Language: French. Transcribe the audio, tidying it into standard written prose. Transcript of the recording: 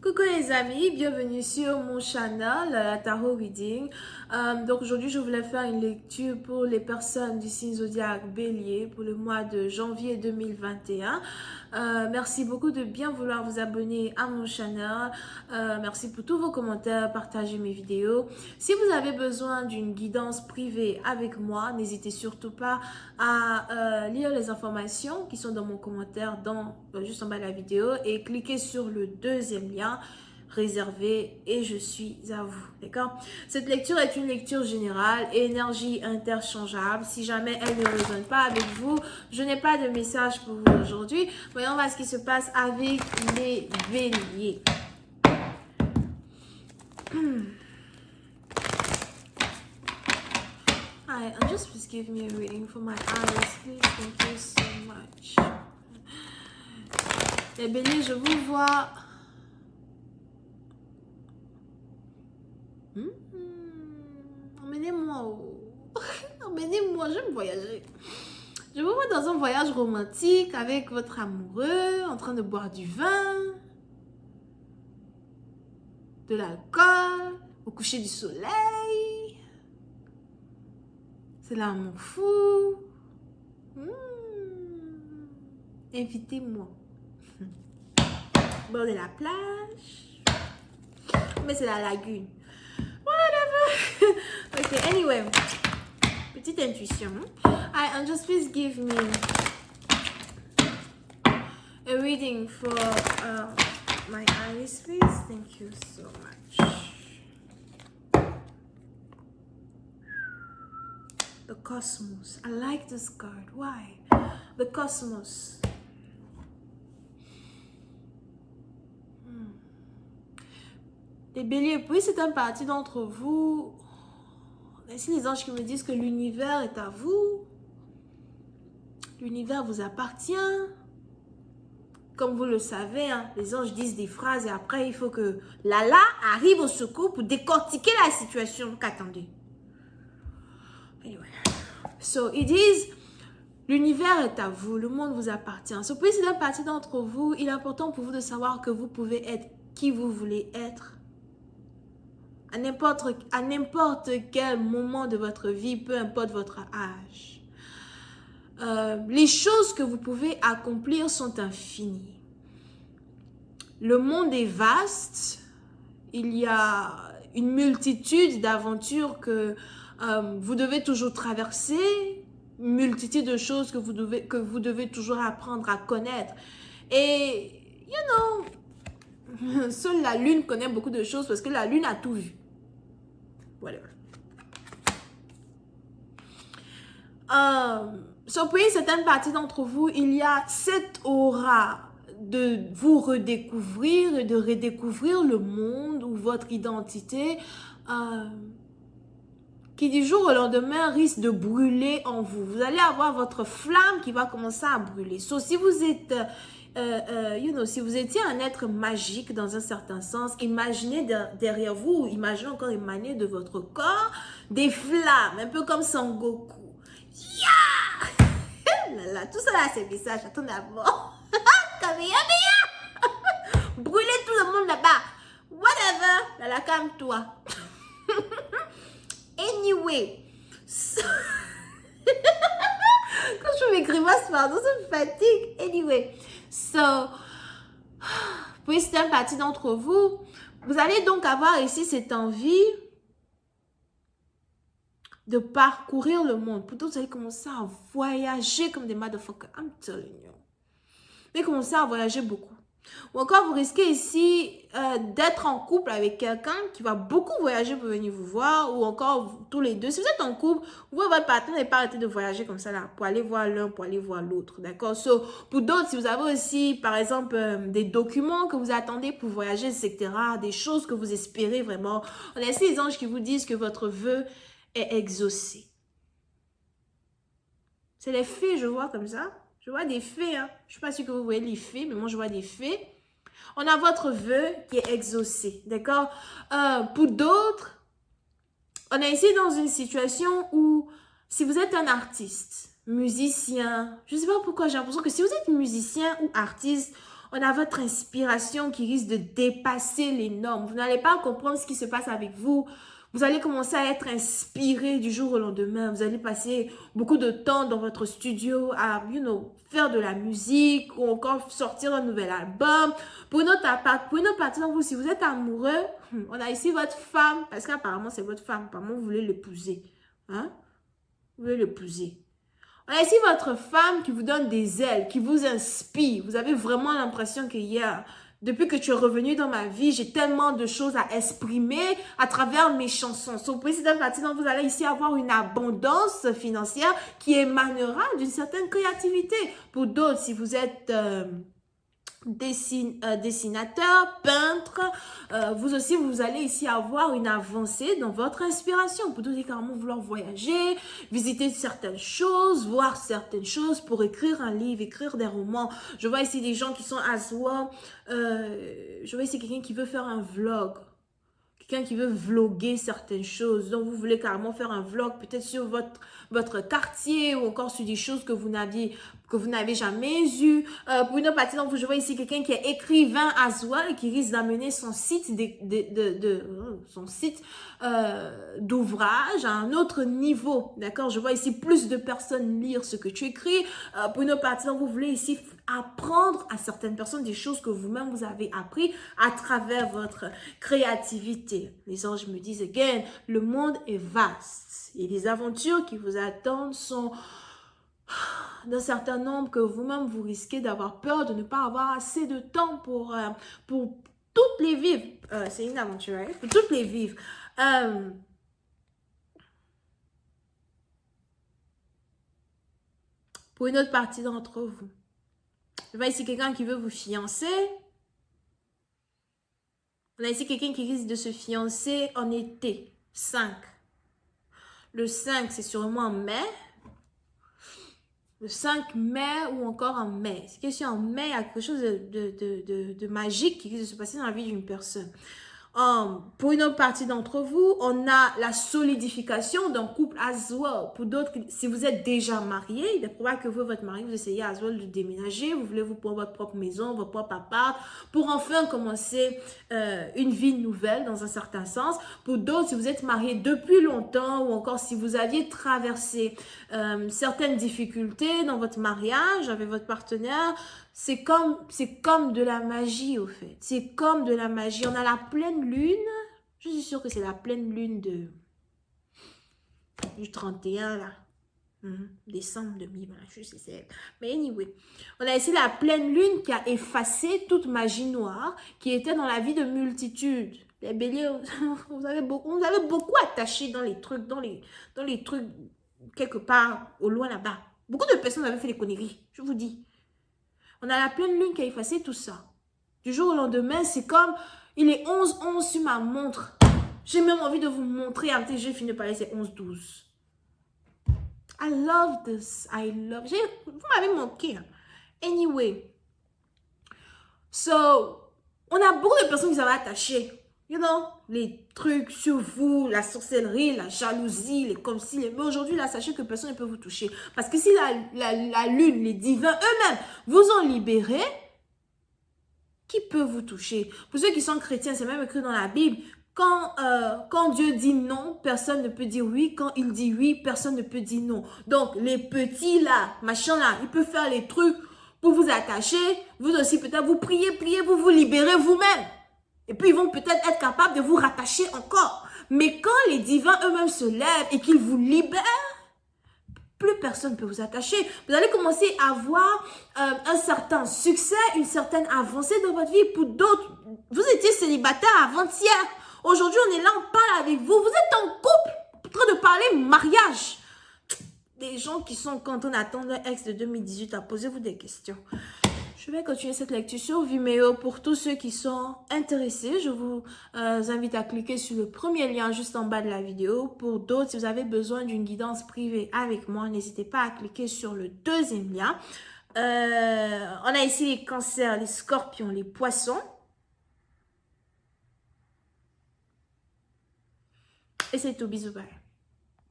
Coucou les amis, bienvenue sur mon channel, la Tarot Reading. Donc aujourd'hui, je voulais faire une lecture pour les personnes du signe zodiaque Bélier pour le mois de janvier 2021. Merci beaucoup de bien vouloir vous abonner à mon channel. Merci pour tous vos commentaires, partagez mes vidéos. Si vous avez besoin d'une guidance privée avec moi, n'hésitez surtout pas à lire les informations qui sont dans mon commentaire juste en bas de la vidéo et cliquez sur le deuxième lien réservé et je suis à vous, d'accord? Cette lecture est une lecture générale, énergie interchangeable. Si jamais elle ne résonne pas avec vous, je n'ai pas de message pour vous aujourd'hui. Voyons voir ce qui se passe avec les béliers. Hi, just please give me a reading for my eyes, please. Thank you so much. Les béliers, je vous vois. Emmenez-moi. Emmenez-moi, j'aime voyager. Je vous vois dans un voyage romantique avec votre amoureux, en train de boire du vin, de l'alcool, au coucher du soleil. C'est l'amour fou. Invitez-moi. Bord de la plage. Mais c'est la lagune. Whatever. Okay, anyway. Petite intuition. And just please give me a reading for my eyes, please. Thank you so much. The Cosmos. I like this card. Why? The Cosmos. Les béliers, puis c'est un parti d'entre vous. Ici, les anges qui me disent que l'univers est à vous. L'univers vous appartient. Comme vous le savez, hein, les anges disent des phrases et après, il faut que Lala arrive au secours pour décortiquer la situation. Qu'attendez. Anyway. So, ils disent, l'univers est à vous, le monde vous appartient. So, puis c'est un parti d'entre vous. Il est important pour vous de savoir que vous pouvez être qui vous voulez être. À n'importe quel moment de votre vie, peu importe votre âge. Les choses que vous pouvez accomplir sont infinies. Le monde est vaste. Il y a une multitude d'aventures que vous devez toujours traverser. Une multitude de choses que vous devez toujours apprendre à connaître. Et, seule la lune connaît beaucoup de choses parce que la lune a tout vu. Whatever. Pour une certaine partie d'entre vous, il y a cette aura de vous redécouvrir et de redécouvrir le monde ou votre identité qui du jour au lendemain risque de brûler en vous. Vous allez avoir votre flamme qui va commencer à brûler. So, si vous êtes si vous étiez un être magique dans un certain sens, imaginez derrière vous, imaginez encore émaner de votre corps des flammes, un peu comme Sangoku. Yeah! Là, tout ça là, c'est message, attendez d'abord. Brûlez tout le monde là-bas. Whatever. Là, calme-toi. Anyway. Quand je fais mes grimaces, pardon, ça me fatigue. Anyway. So, puis c'est un parti d'entre vous. Vous allez donc avoir ici cette envie de parcourir le monde. Plutôt, vous allez commencer à voyager comme des motherfuckers. I'm telling you. Vous allez commencer à voyager beaucoup. Ou encore, vous risquez ici d'être en couple avec quelqu'un qui va beaucoup voyager pour venir vous voir. Ou encore, tous les deux. Si vous êtes en couple, vous et votre partenaire n'avez pas arrêté de voyager comme ça là. Pour aller voir l'un, pour aller voir l'autre. D'accord? So, pour d'autres, si vous avez aussi, par exemple, des documents que vous attendez pour voyager, etc. Des choses que vous espérez vraiment. On a ici les anges qui vous disent que votre vœu est exaucé. C'est les fées, je vois comme ça. Je vois des fées, hein. Je ne suis pas sûre que vous voyez les fées, mais moi, je vois des fées. On a votre vœu qui est exaucé, d'accord? Pour d'autres, on est ici dans une situation où, si vous êtes un artiste, musicien, je ne sais pas pourquoi, j'ai l'impression que si vous êtes musicien ou artiste, On a votre inspiration qui risque de dépasser les normes. Vous n'allez pas comprendre ce qui se passe avec vous. Vous allez commencer à être inspiré du jour au lendemain. Vous allez passer beaucoup de temps dans votre studio à, faire de la musique ou encore sortir un nouvel album. Pour une autre partie d'entre vous, si vous êtes amoureux, on a ici votre femme, parce qu'apparemment c'est votre femme. Apparemment, vous voulez l'épouser. Hein? Vous voulez l'épouser. On a ici votre femme qui vous donne des ailes, qui vous inspire. Vous avez vraiment l'impression que depuis que tu es revenu dans ma vie, j'ai tellement de choses à exprimer à travers mes chansons. Sur précédente partie, donc vous allez ici avoir une abondance financière qui émanera d'une certaine créativité. Pour d'autres, si vous êtes dessinateur, peintre, vous aussi, vous allez ici avoir une avancée dans votre inspiration. Pour d'autres, carrément vouloir voyager, visiter certaines choses, voir certaines choses pour écrire un livre, écrire des romans. Je vois ici des gens qui sont à soi. Je vois ici quelqu'un qui veut faire un vlog. Quelqu'un qui veut vloguer certaines choses. Donc, vous voulez carrément faire un vlog peut-être sur votre quartier ou encore sur des choses que vous n'avez jamais eues. Pour une autre partie, donc, je vois ici quelqu'un qui est écrivain à soi et qui risque d'amener son site d'ouvrage à un autre niveau. D'accord? Je vois ici plus de personnes lire ce que tu écris. Pour une autre partie, donc, vous voulez ici apprendre à certaines personnes des choses que vous-même vous avez appris à travers votre créativité. Les anges me disent, again, le monde est vaste et les aventures qui vous attendent sont d'un certain nombre que vous-même vous risquez d'avoir peur de ne pas avoir assez de temps pour toutes les vivre. C'est une aventure, hein? Pour toutes les vivre. Pour une autre partie d'entre vous, je vois ici quelqu'un qui veut vous fiancer. On a ici quelqu'un qui risque de se fiancer en été. 5. Le 5, c'est sûrement en mai. Le 5 mai ou encore en mai. C'est que si en mai, il y a quelque chose de magique qui risque de se passer dans la vie d'une personne. Pour une autre partie d'entre vous, on a la solidification d'un couple as well. Pour d'autres, si vous êtes déjà marié, il est probable que vous, votre mari, vous essayez as well de déménager, vous voulez vous prendre votre propre maison, votre propre appart, pour enfin commencer une vie nouvelle dans un certain sens. Pour d'autres, si vous êtes marié depuis longtemps ou encore si vous aviez traversé certaines difficultés dans votre mariage avec votre partenaire, c'est comme de la magie, au fait. C'est comme de la magie. On a la pleine lune. Je suis sûre que c'est la pleine lune du 31, là. Décembre 2020, je sais. Mais anyway, on a ici la pleine lune qui a effacé toute magie noire qui était dans la vie de multitudes. Les béliers, vous avez beaucoup attaché dans les trucs, dans les trucs quelque part au loin là-bas. Beaucoup de personnes avaient fait des conneries, je vous dis. On a la pleine lune qui a effacé tout ça. Du jour au lendemain, c'est comme, il est 11-11 sur ma montre. J'ai même envie de vous montrer. J'ai fini par laisser 11-12. I love this. Vous m'avez manqué. Anyway. So, on a beaucoup de personnes qui s'avaient attachées. You know, les trucs sur vous, la sorcellerie, la jalousie, les comme si. Mais aujourd'hui, là, sachez que personne ne peut vous toucher. Parce que si la lune, les divins eux-mêmes vous ont libéré, qui peut vous toucher? Pour ceux qui sont chrétiens, c'est même écrit dans la Bible. Quand Dieu dit non, personne ne peut dire oui. Quand il dit oui, personne ne peut dire non. Donc, les petits là, machin là, ils peuvent faire les trucs pour vous attacher. Vous aussi, peut-être, vous priez, vous vous libérez vous-même. Et puis, ils vont peut-être être capables de vous rattacher encore. Mais quand les divins eux-mêmes se lèvent et qu'ils vous libèrent, plus personne ne peut vous attacher. Vous allez commencer à avoir un certain succès, une certaine avancée dans votre vie. Pour d'autres, vous étiez célibataire avant-hier. Aujourd'hui, on est là, on parle avec vous. Vous êtes en couple, en train de parler mariage. Des gens qui sont quand on attend leur ex de 2018, posez-vous des questions. Je vais continuer cette lecture sur Vimeo. Pour tous ceux qui sont intéressés, je vous invite à cliquer sur le premier lien juste en bas de la vidéo. Pour d'autres, si vous avez besoin d'une guidance privée avec moi, n'hésitez pas à cliquer sur le deuxième lien. On a ici les cancers, les scorpions, les poissons. Et c'est tout. Bisous, bye.